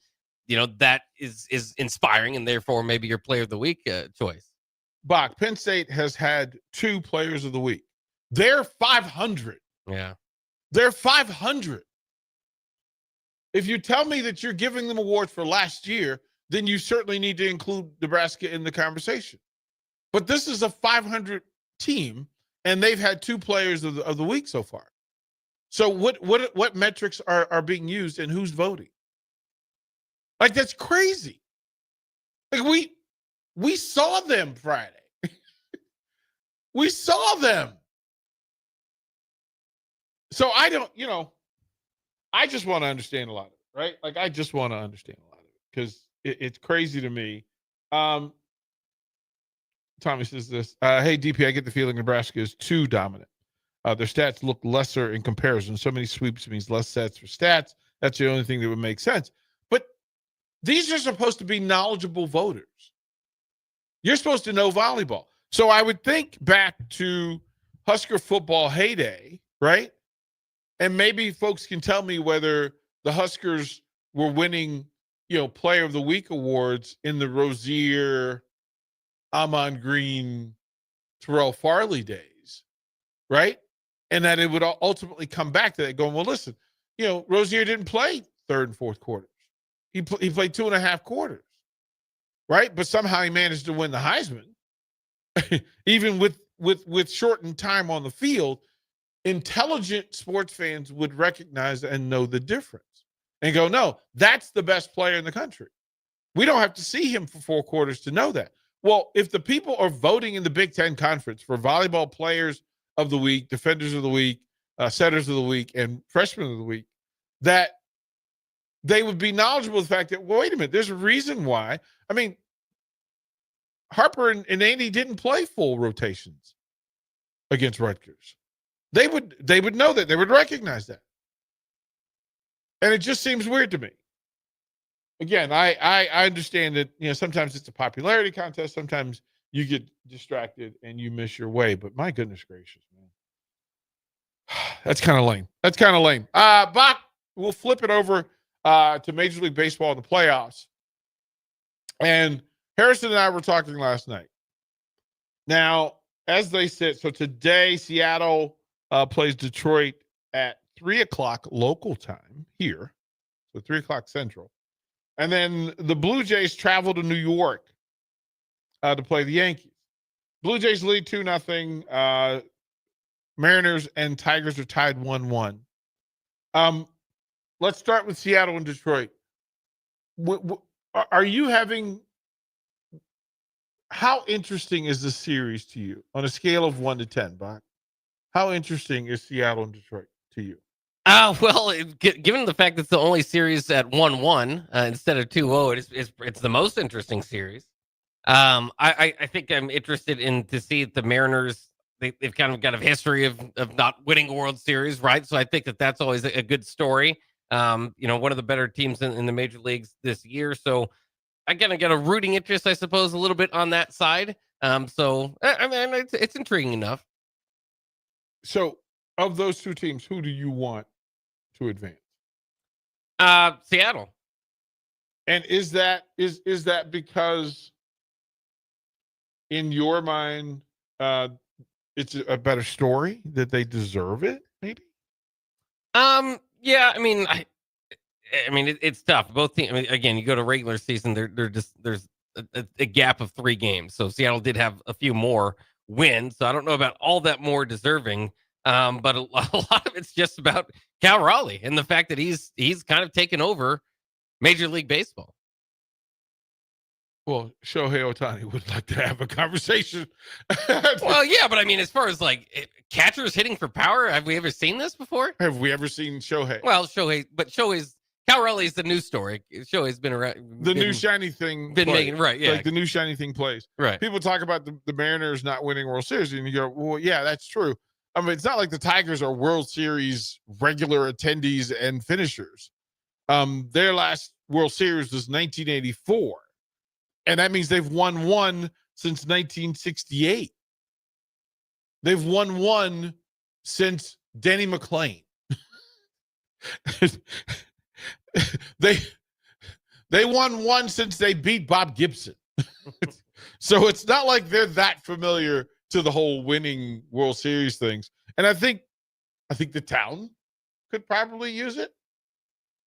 that is inspiring, and therefore maybe your Player of the Week choice. Bach, Penn State has had 2 Players of the Week. They're 500. Yeah. They're 500. If you tell me that you're giving them awards for last year, then you certainly need to include Nebraska in the conversation. But this is a 500 team, and they've had 2 Players of the Week so far. So what metrics are being used, and who's voting? That's crazy. We saw them Friday. We saw them. So I don't, I just want to understand a lot of it, right? I just want to understand a lot of it, because it's crazy to me. Tommy says this. Hey, DP, I get the feeling Nebraska is too dominant. Their stats look lesser in comparison. So many sweeps means less sets for stats. That's the only thing that would make sense. But these are supposed to be knowledgeable voters. You're supposed to know volleyball. So I would think back to Husker football heyday, right? And maybe folks can tell me whether the Huskers were winning, Player of the Week awards in the Rozier, Amon Green, Terrell Farley days, right? And that it would ultimately come back to that going, well, listen, Rozier didn't play third and fourth quarters. He played 2.5 quarters, right? But somehow he managed to win the Heisman, even with shortened time on the field. Intelligent sports fans would recognize and know the difference and go, no, that's the best player in the country. We don't have to see him for 4 quarters to know that. Well, if the people are voting in the Big Ten Conference for volleyball players of the week, defenders of the week, setters of the week, and freshmen of the week, that they would be knowledgeable of the fact that, well, wait a minute, there's a reason why. I mean, Harper and Andy didn't play full rotations against Rutgers. They would know that. They would recognize that. And it just seems weird to me. Again, I understand that, sometimes it's a popularity contest. Sometimes you get distracted and you miss your way. But my goodness gracious, man. That's kind of lame. Bach, we'll flip it over to Major League Baseball in the playoffs. And Harrison and I were talking last night. Now, as they sit, so today Seattle plays Detroit at 3 o'clock local time here. So 3 o'clock Central. And then the Blue Jays travel to New York to play the Yankees. Blue Jays lead 2-0. Mariners and Tigers are tied 1-1. Let's start with Seattle and Detroit. Are you having – how interesting is this series to you on a scale of 1 to 10, Bach? How interesting is Seattle and Detroit to you? Well, given the fact that it's the only series at 1-1 instead of 2-0, it's the most interesting series. I think I'm interested to see the Mariners. They've kind of got a history of not winning a World Series, right? So I think that's always a good story. One of the better teams in the major leagues this year. So again, I got a rooting interest, I suppose, a little bit on that side. So I mean, it's intriguing enough. So of those two teams, who do you want to advance? Seattle. And is that because in your mind, it's a better story that they deserve it? Maybe. Yeah. I mean, it's tough. Both teams. I mean, again, you go to regular season, there's a gap of 3 games. So Seattle did have a few more wins. So I don't know about all that more deserving. But a lot of it's just about Cal Raleigh and the fact that he's kind of taken over Major League Baseball. Well, Shohei Ohtani would like to have a conversation. Well, yeah, but I mean, as far as like catchers hitting for power, have we ever seen this before? Have we ever seen Shohei? Well, Cal Raleigh is the news story. Shohei's been around. New shiny thing. Making, right, yeah. Like the new shiny thing plays. Right. People talk about the Mariners not winning World Series, and you go, well, yeah, that's true. I mean, it's not like the Tigers are World Series regular attendees and finishers. Their last World Series was 1984. And that means they've won one since 1968. They've won one since Denny McClain. They won one since they beat Bob Gibson. So it's not like they're that familiar to the whole winning World Series things. And I think the town could probably use it.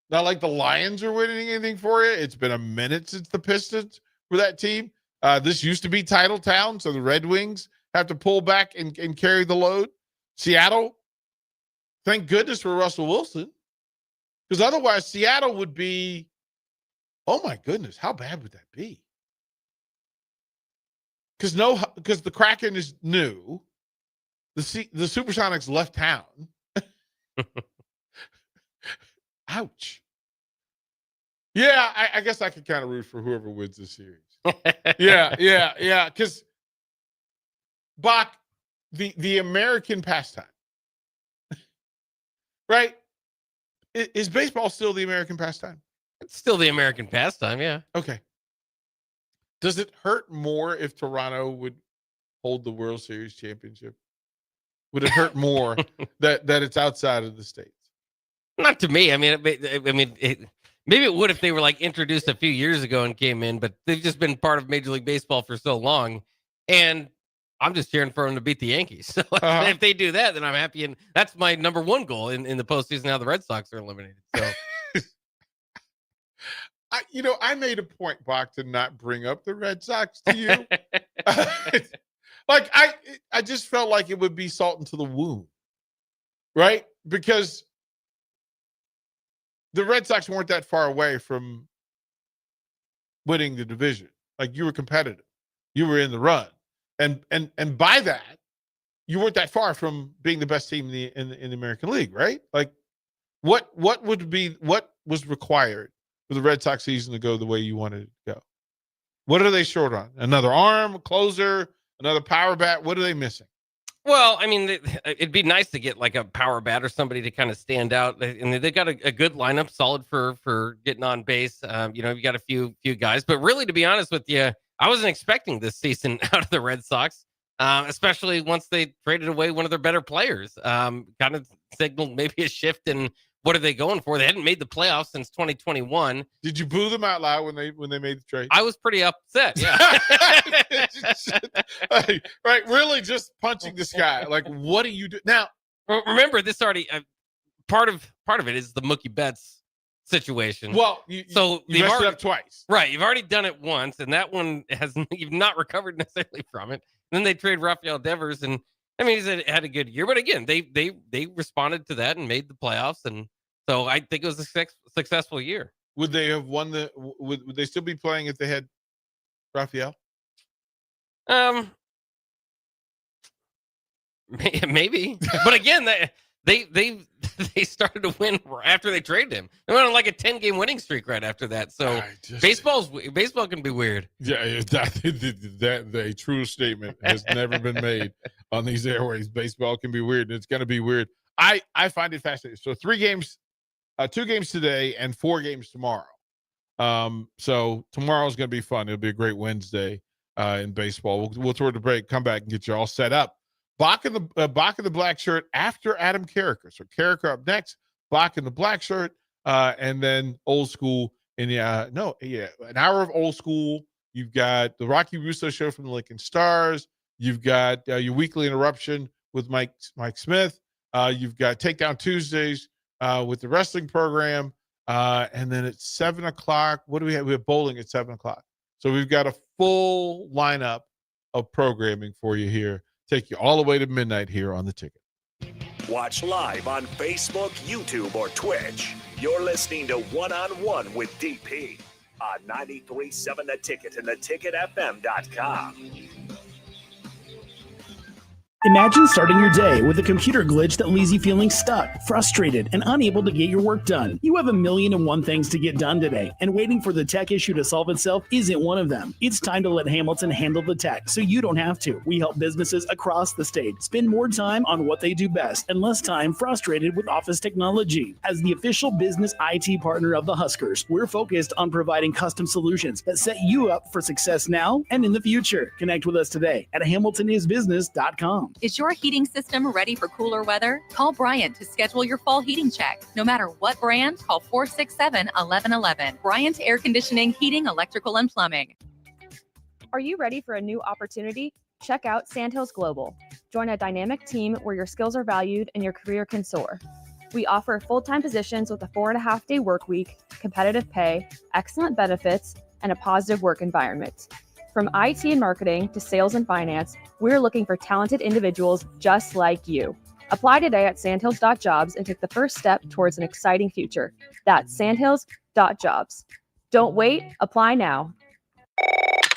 Not like the Lions are winning anything for you. It's been a minute since the Pistons for that team. This used to be title town, so the Red Wings have to pull back and carry the load. Seattle, thank goodness for Russell Wilson, because otherwise Seattle would be, oh my goodness, how bad would that be? Because the Kraken is new. The Supersonics left town. Ouch. Yeah, I guess I could kind of root for whoever wins this series. Yeah. Because, Bach, the American pastime, right? Is baseball still the American pastime? It's still the American pastime, yeah. Okay. Does it hurt more if Toronto would hold the World Series championship? Would it hurt more that it's outside of the States? Not to me. I mean, maybe it would if they were like introduced a few years ago and came in, but they've just been part of Major League Baseball for so long. And I'm just cheering for them to beat the Yankees. So if they do that, then I'm happy. And that's my number one goal in the postseason. Now the Red Sox are eliminated. So, I made a point, Bach, to not bring up the Red Sox to you. Like I just felt like it would be salt into the wound, right? Because the Red Sox weren't that far away from winning the division. Like, you were competitive, you were in the run, and by that, you weren't that far from being the best team in the American League, right? Like, what was required for the Red Sox season to go the way you wanted it to go? What are they short on? Another arm, closer, another power bat? What are they missing? well, I mean, it'd be nice to get like a power bat or somebody to kind of stand out. And they got a good lineup, solid for getting on base. You got a few guys, but really, to be honest with you, I wasn't expecting this season out of the Red Sox, especially once they traded away one of their better players. Kind of signaled maybe a shift in what are they going for. They hadn't made the playoffs since 2021. Did you boo them out loud when they made the trade? I was pretty upset. Yeah. Right. Really just punching the sky. Like, what do you do now? Remember, this already part of it is the Mookie Betts situation. Well, you messed it up twice. Right. You've already done it once, and that one you've not recovered necessarily from it. And then they trade Rafael Devers, and I mean, he's had a good year, but again, they responded to that and made the playoffs, and so I think it was a successful year. Would they have won would they still be playing if they had Rafael? Maybe, but again, they started to win after they traded him. They went on like a 10-game winning streak right after that. So baseball can be weird. Yeah, that the true statement has never been made on these airways. Baseball can be weird, and it's going to be weird. I find it fascinating. So 3 games, 2 games today, and 4 games tomorrow. So tomorrow's going to be fun. It'll be a great Wednesday in baseball. We'll throw the break, come back, and get you all set up. Bach in the black shirt after Adam Carricker. So Carricker up next, Bach in the black shirt, and then old school in the an hour of old school. You've got the Rocky Russo show from the Lincoln Stars. You've got your weekly interruption with Mike Smith. You've got Takedown Tuesdays with the wrestling program, and then at 7:00, what do we have? We have bowling at 7:00. So we've got a full lineup of programming for you here. Take you all the way to midnight here on The Ticket. Watch live on Facebook, YouTube, or Twitch. You're listening to One on One with DP on 93.7 The Ticket and theticketfm.com. Imagine starting your day with a computer glitch that leaves you feeling stuck, frustrated, and unable to get your work done. You have 1,000,001 things to get done today, and waiting for the tech issue to solve itself isn't one of them. It's time to let Hamilton handle the tech so you don't have to. We help businesses across the state spend more time on what they do best and less time frustrated with office technology. As the official business IT partner of the Huskers, we're focused on providing custom solutions that set you up for success now and in the future. Connect with us today at hamiltonisbusiness.com. Is your heating system ready for cooler weather? Call Bryant to schedule your fall heating check. No matter what brand, call 467-1111. Bryant Air Conditioning, Heating, Electrical, and Plumbing. Are you ready for a new opportunity? Check out Sandhills Global. Join a dynamic team where your skills are valued and your career can soar. We offer full-time positions with a 4.5-day work week, competitive pay, excellent benefits, and a positive work environment. From IT and marketing to sales and finance, we're looking for talented individuals just like you. Apply today at sandhills.jobs and take the first step towards an exciting future. That's sandhills.jobs. Don't wait, apply now.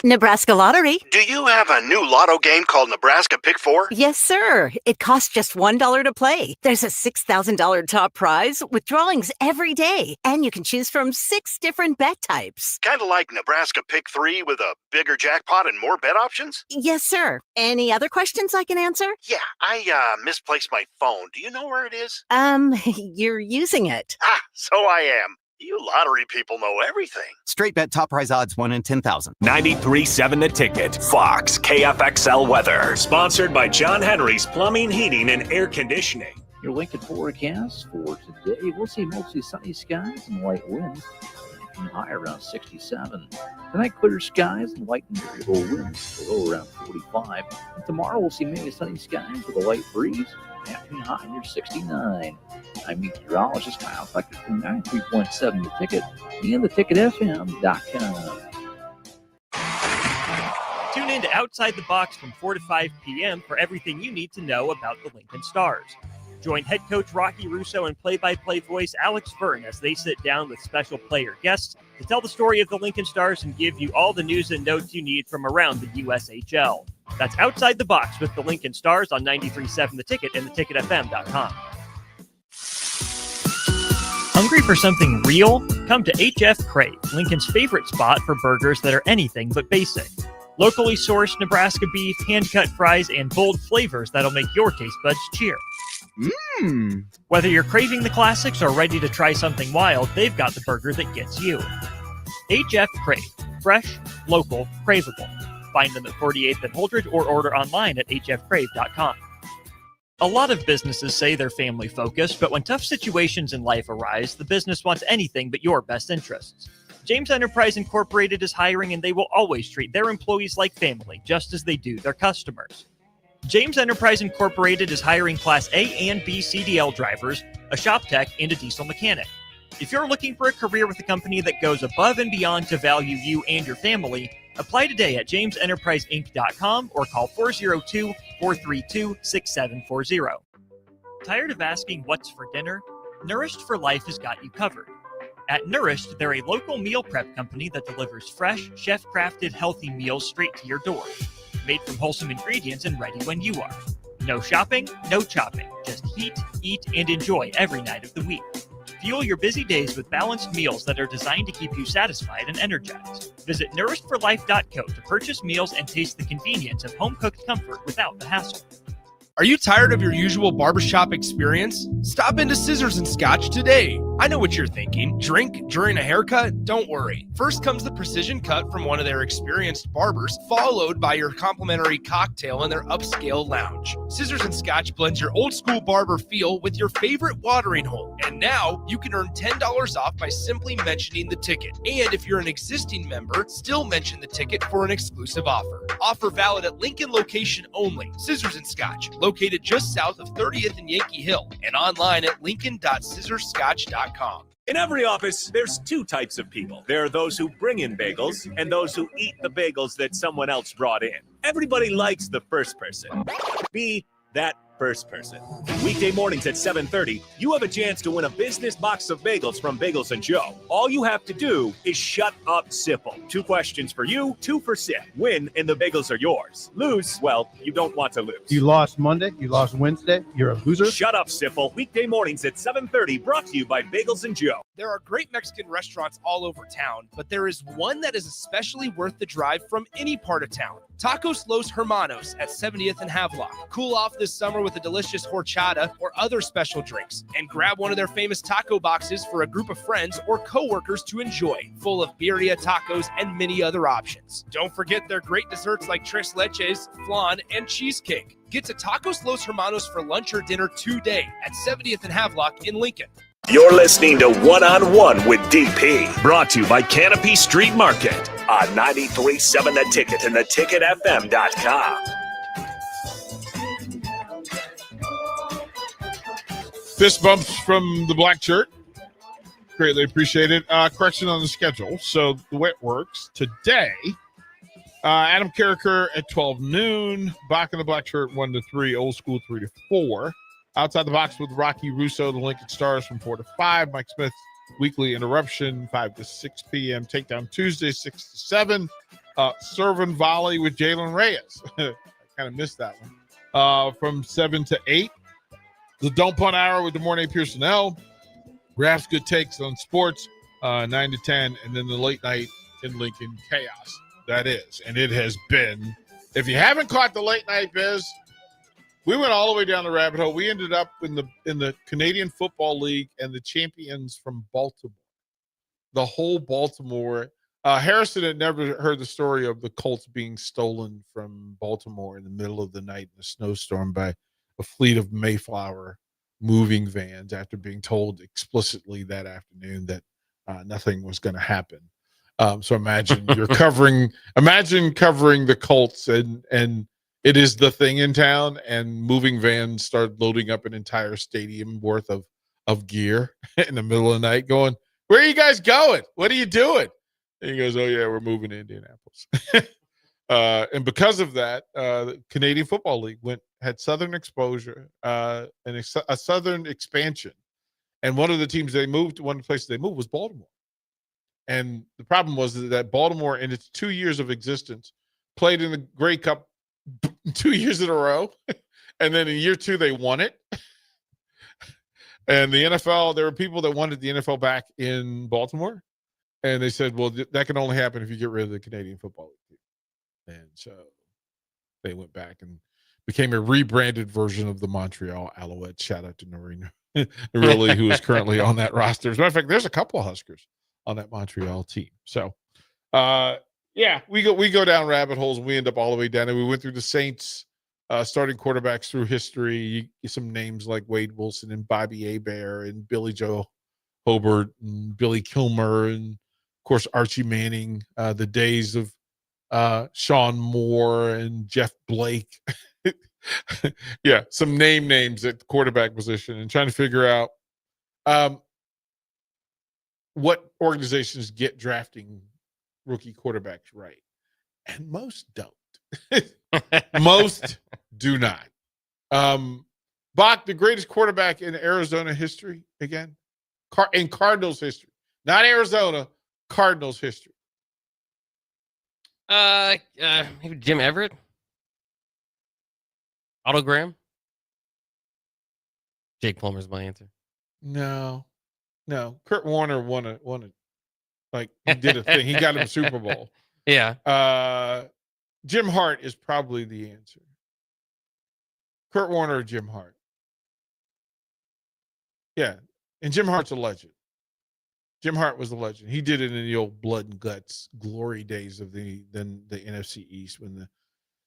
Nebraska Lottery. Do you have a new lotto game called Nebraska Pick 4? Yes, sir. It costs just $1 to play. There's a $6,000 top prize with drawings every day, and you can choose from 6 different bet types. Kind of like Nebraska Pick 3 with a bigger jackpot and more bet options? Yes, sir. Any other questions I can answer? Yeah, I misplaced my phone. Do you know where it is? You're using it. Ah, so I am. You lottery people know everything. Straight bet top prize odds 1 in 10,000. 93.7 The Ticket. Fox KFXL weather. Sponsored by John Henry's Plumbing, Heating, and Air Conditioning. Your Lincoln forecast for today, we'll see mostly sunny skies and light winds. High around 67. Tonight, clear skies and light and variable winds. Low around 45. And tomorrow, we'll see mainly sunny skies with a light breeze. Afternoon high near 69. I'm meteorologist Kyle Flecker from 93.7 The Ticket and theticketfm.com. Tune in to Outside the Box from 4 to 5 p.m. for everything you need to know about the Lincoln Stars. Join head coach Rocky Russo and play-by-play voice Alex Byrne as they sit down with special player guests to tell the story of the Lincoln Stars and give you all the news and notes you need from around the USHL. That's Outside the Box with the Lincoln Stars on 93.7 The Ticket and theticketfm.com. Hungry for something real? Come to HF Crave, Lincoln's favorite spot for burgers that are anything but basic. Locally sourced Nebraska beef, hand-cut fries, and bold flavors that'll make your taste buds cheer. Whether you're craving the classics or ready to try something wild, they've got the burger that gets you. HF Crave. Fresh, local, craveable. Find them at 48th and Holdridge or order online at hfcrave.com. A lot of businesses say they're family focused, but when tough situations in life arise, the business wants anything but your best interests. James Enterprise Incorporated is hiring, and they will always treat their employees like family, just as they do their customers. James Enterprise Incorporated is hiring Class A and B CDL drivers, a shop tech, and a diesel mechanic. If you're looking for a career with a company that goes above and beyond to value you and your family, apply today at jamesenterpriseinc.com or call 402-432-6740. Tired of asking what's for dinner? Nourished for Life has got you covered. At Nourished, they're a local meal prep company that delivers fresh, chef-crafted, healthy meals straight to your door. Made from wholesome ingredients and ready when you are. No shopping, no chopping. Just heat, eat, and enjoy every night of the week. Fuel your busy days with balanced meals that are designed to keep you satisfied and energized. Visit nourishedforlife.co to purchase meals and taste the convenience of home-cooked comfort without the hassle. Are you tired of your usual barbershop experience? Stop into Scissors and Scotch today. I know what you're thinking. Drink during a haircut? Don't worry. First comes the precision cut from one of their experienced barbers, followed by your complimentary cocktail in their upscale lounge. Scissors and Scotch blends your old school barber feel with your favorite watering hole. And now you can earn $10 off by simply mentioning the ticket. And if you're an existing member, still mention the ticket for an exclusive offer. Offer valid at Lincoln location only. Scissors and Scotch, located just south of 30th and Yankee Hill, and online at lincoln.scissorscotch.com. In every office, there's two types of people. There are those who bring in bagels and those who eat the bagels that someone else brought in. Everybody likes the first person. Be that first person. Weekday mornings at 7:30, you have a chance to win a business box of bagels from Bagels & Joe. All you have to do is shut up, Sipple. 2 questions for you, 2 for Sip. Win, and the bagels are yours. Lose, well, you don't want to lose. You lost Monday, you lost Wednesday, you're a loser. Shut up, Sipple. Weekday mornings at 7:30, brought to you by Bagels & Joe. There are great Mexican restaurants all over town, but there is one that is especially worth the drive from any part of town. Tacos Los Hermanos at 70th and Havelock. Cool off this summer with a delicious horchata or other special drinks, and grab one of their famous taco boxes for a group of friends or coworkers to enjoy, full of birria tacos and many other options. Don't forget their great desserts like tres leches, flan, and cheesecake. Get to Tacos Los Hermanos for lunch or dinner today at 70th and Havelock in Lincoln. You're listening to One-on-One with DP, brought to you by Canopy Street Market on 93.7 The Ticket and theticketfm.com. Fist bumps from the black shirt. Greatly appreciated. Correction on the schedule. So the way it works today, Adam Carricker at 12 noon, Bach in the black shirt 1 to 3, Old School 3 to 4. Outside the Box with Rocky Russo, the Lincoln Stars from 4 to 5. Mike Smith, Weekly Interruption 5 to 6 p.m. Takedown Tuesday 6 to 7. Serve and Volley with Jalen Reyes. I kind of missed that one. From 7 to 8. The Don't Punt Hour with DeMornay Pearsonell. Raph's Good Takes on Sports 9 to 10. And then the Late Night in Lincoln Chaos. That is. And it has been. If you haven't caught the Late Night Biz, we went all the way down the rabbit hole. We ended up in the Canadian Football League and the champions from Baltimore. the whole Baltimore. Harrison had never heard the story of the Colts being stolen from Baltimore in the middle of the night in a snowstorm by a fleet of Mayflower moving vans after being told explicitly that afternoon that nothing was going to happen. So imagine covering the Colts and it is the thing in town, and moving vans start loading up an entire stadium worth of gear in the middle of the night going, "Where are you guys going? What are you doing?" And he goes, "Oh yeah, we're moving to Indianapolis." And because of that, the Canadian Football League had Southern exposure and a Southern expansion. And one of the places they moved was Baltimore. And the problem was that Baltimore, in its 2 years of existence, played in the Grey Cup 2 years in a row. And then in year 2, they won it. And the NFL, there were people that wanted the NFL back in Baltimore. And they said, well, that can only happen if you get rid of the Canadian Football League. And so they went back and became a rebranded version of the Montreal Alouettes. Shout out to Noreen, really, who is currently on that roster. As a matter of fact, there's a couple of Huskers on that Montreal team. So, we go down rabbit holes and we end up all the way down. And we went through the Saints starting quarterbacks through history. Some names like Wade Wilson and Bobby Hebert and Billy Joe Hobart and Billy Kilmer and, of course, Archie Manning. The days of Sean Moore and Jeff Blake. Some names at the quarterback position, and trying to figure out what organizations get drafting rookie quarterbacks right. And most don't. Most do not. Bach, the greatest quarterback in Arizona history, again, in Cardinals history, not Arizona, Cardinals history. Maybe Jim Everett, Otto Graham. Jake Plummer's my answer. No. Kurt Warner won a like he did a thing. He got him a Super Bowl. Yeah. Jim Hart is probably the answer. Kurt Warner or Jim Hart. Yeah, and Jim Hart's a legend. Jim Hart was a legend. He did it in the old blood and guts glory days of the NFC East when the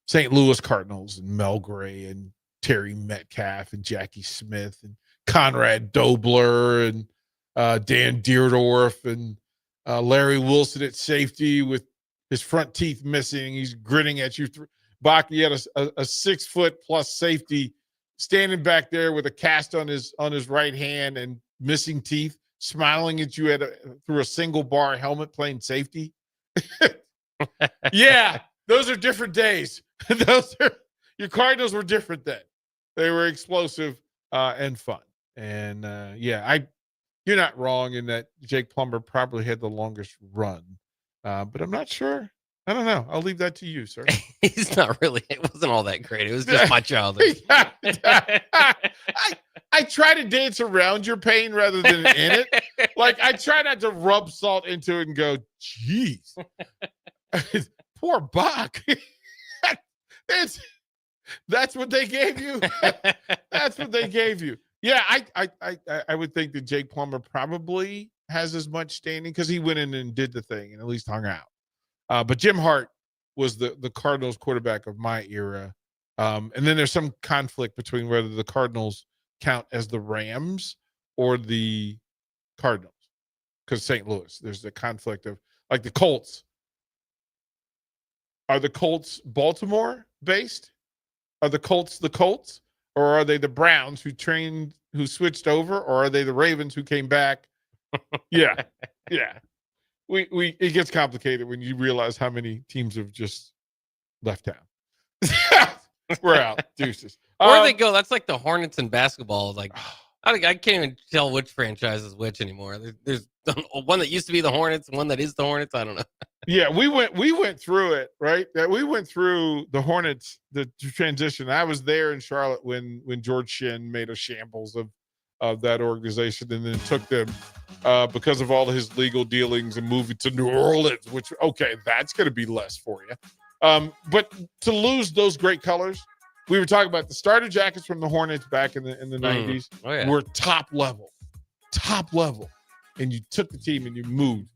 St. Louis Cardinals and Mel Gray and Terry Metcalf and Jackie Smith and Conrad Dobler and Dan Dierdorf and Larry Wilson at safety with his front teeth missing. He's grinning at you. Bach, he had a 6 foot plus safety standing back there with a cast on his right hand and missing teeth, smiling at you through a single bar helmet playing safety. Yeah, those are different days. Your Cardinals were different then. They were explosive and fun. And you're not wrong in that Jake Plummer probably had the longest run. But I'm not sure. I don't know. I'll leave that to you, sir. He's not really. It wasn't all that great. It was just my childhood. I try to dance around your pain rather than in it. Like, I try not to rub salt into it and go, geez, poor Bach. That's what they gave you. That's what they gave you. Yeah, I would think that Jake Plummer probably has as much standing because he went in and did the thing and at least hung out. But Jim Hart was the Cardinals quarterback of my era. And then there's some conflict between whether the Cardinals count as the Rams or the Cardinals. Because St. Louis, there's the conflict of, like, the Colts. Are the Colts Baltimore based? Are the Colts the Colts? Or are they the Browns who switched over? Or are they the Ravens who came back? Yeah. It gets complicated when you realize how many teams have just left town. We're out. Deuces. Where they go? That's like the Hornets in basketball. Like, I can't even tell which franchise is which anymore. There's one that used to be the Hornets and one that is the Hornets. I don't know. Yeah, we went through it, right? We went through the Hornets, the transition. I was there in Charlotte when George Shinn made a shambles of that organization, and then took them because of all of his legal dealings and moving to New Orleans, which, okay, that's going to be less for you. But to lose those great colors, we were talking about the starter jackets from the Hornets back in the 90s were top level. and you took the team and you moved.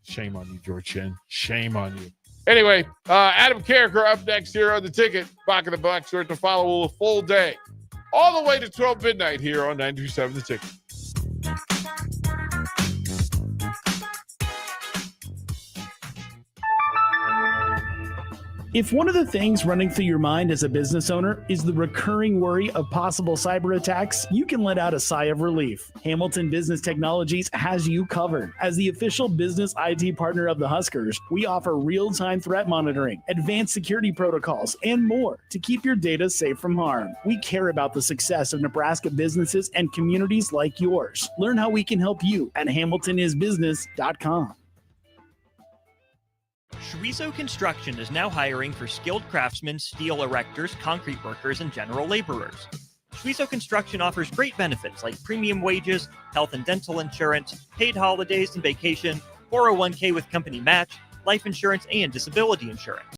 Shame on you, George Shen. Shame on you. Anyway, Adam Carricker up next here on The Ticket. Back in the Black Shirt to follow a full day. All the way to 12 midnight here on 92.7 The Ticket. If one of the things running through your mind as a business owner is the recurring worry of possible cyber attacks, you can let out a sigh of relief. Hamilton Business Technologies has you covered. As the official business IT partner of the Huskers, we offer real-time threat monitoring, advanced security protocols, and more to keep your data safe from harm. We care about the success of Nebraska businesses and communities like yours. Learn how we can help you at hamiltonisbusiness.com. Schwezo Construction is now hiring for skilled craftsmen, steel erectors, concrete workers, and general laborers. Schwezo Construction offers great benefits like premium wages, health and dental insurance, paid holidays and vacation, 401k with company match, life insurance, and disability insurance.